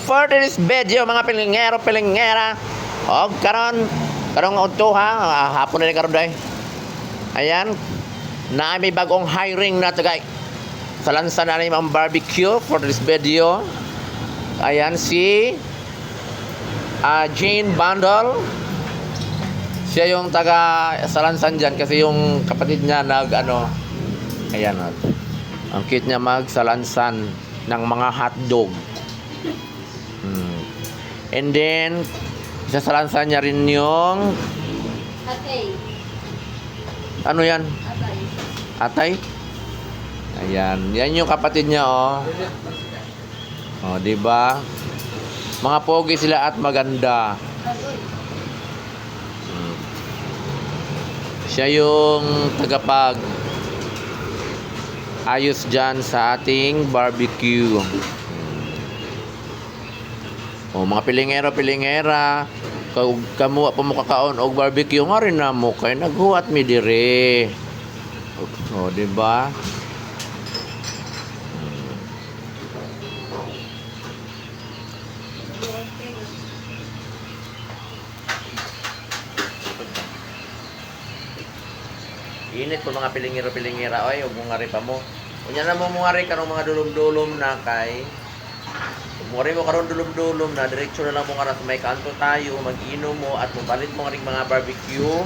for this video mga pilingero pilingera. Og karong udto ha, hapon na ni karon day. Ayan, na may bagong hiring na tagay. Sa lansa na ang barbecue for this video. Ayan si Jane Bundle. Siya yung taga Salansan dyan kasi yung kapatid niya ayan, ang cute niya magsalansan ng mga hotdog. And then sasalansan niya rin yung Atay. ano yan? Atay. Atay? Ayan, yan yung kapatid niya oh, di ba? Mga pogi sila at maganda. Siya yung tagapag ayos dyan sa ating barbecue. O mga pilingero-pilingera, kamu pa mo kakaon og barbecue nga rin na mo kay naghuwat mi dire. O di ba? Init po mga pilingero-pilingera. Oy, ug mungari pa mo. Unya na mo mungari karong mga dulom-dulom na kay mungari mo karon dulom-dulom na diretso na lang mo karon sa may kanto tayo, mag-inom mo at mubalit mo ring mga barbecue.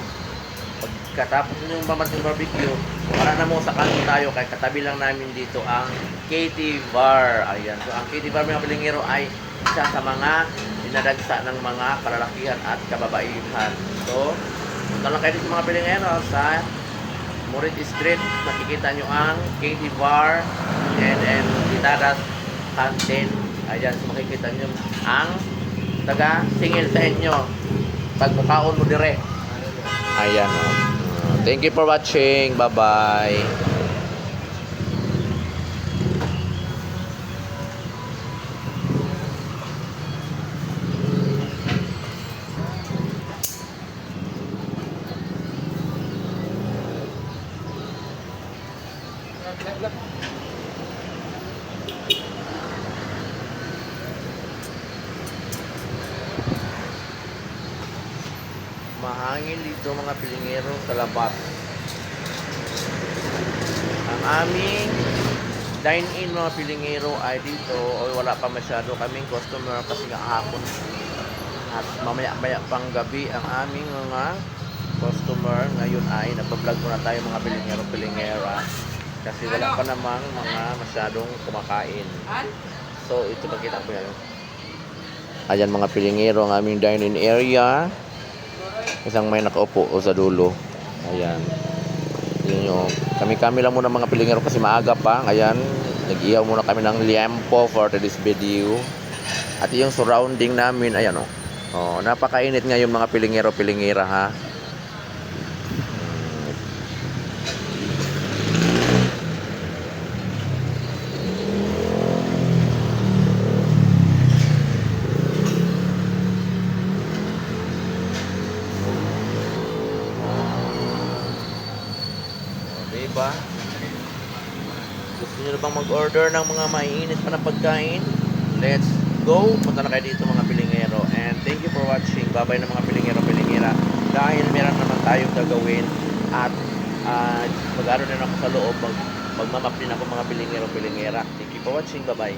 Pagkatapos niyo mamatong barbecue, para na mo sa kanto tayo kay katabi lang namin dito ang Katie Bar. Ayan. So ang Katie Bar mga pilingero ay isa sa mga dinadagsa ng mga kalalakihan at kababaihan. So, punta lang kayo dito mga pilingero sa Morit Street, makikita nyo ang Katie Bar and Ditadas Canteen. Ayan, so makikita nyo ang taga singil sa inyo pag mukaon mo dire. Ayan thank you for watching. Bye bye. Mahangin dito mga pilingero sa labas. Ang aming dine-in mga pilingero ay dito o wala pa masyado kaming customer kasi nga hapon at mamaya-maya pang gabi ang aming mga customer. Ngayon ay nagpa-vlog muna tayo mga pilingero-pilingera kasi wala pa namang mga masyadong kumakain. So ito pakita ko yan. Ayan mga pilingero ang aming dine-in area. Isang may nakaupo o sa dulo. Ayan. Yun yung, kami lang muna mga pilingero kasi maaga pa. Ayan. Nag-ihaw muna kami ng liempo for this video. At yung surrounding namin, ayan o. Oh, napakainit ngayon mga pilingero-pilingera ha. Diba? Gusto nyo na bang mag-order ng mga maiinit pa na pagkain? Let's go! Punta na kayo dito mga pilingero. And thank you for watching. Bye-bye na mga pilingero-pilingera. Dahil meron naman tayong gagawin. At mag-aaron din ako sa loob. Magmamap din ako mga pilingero-pilingera. Thank you for watching. Bye-bye.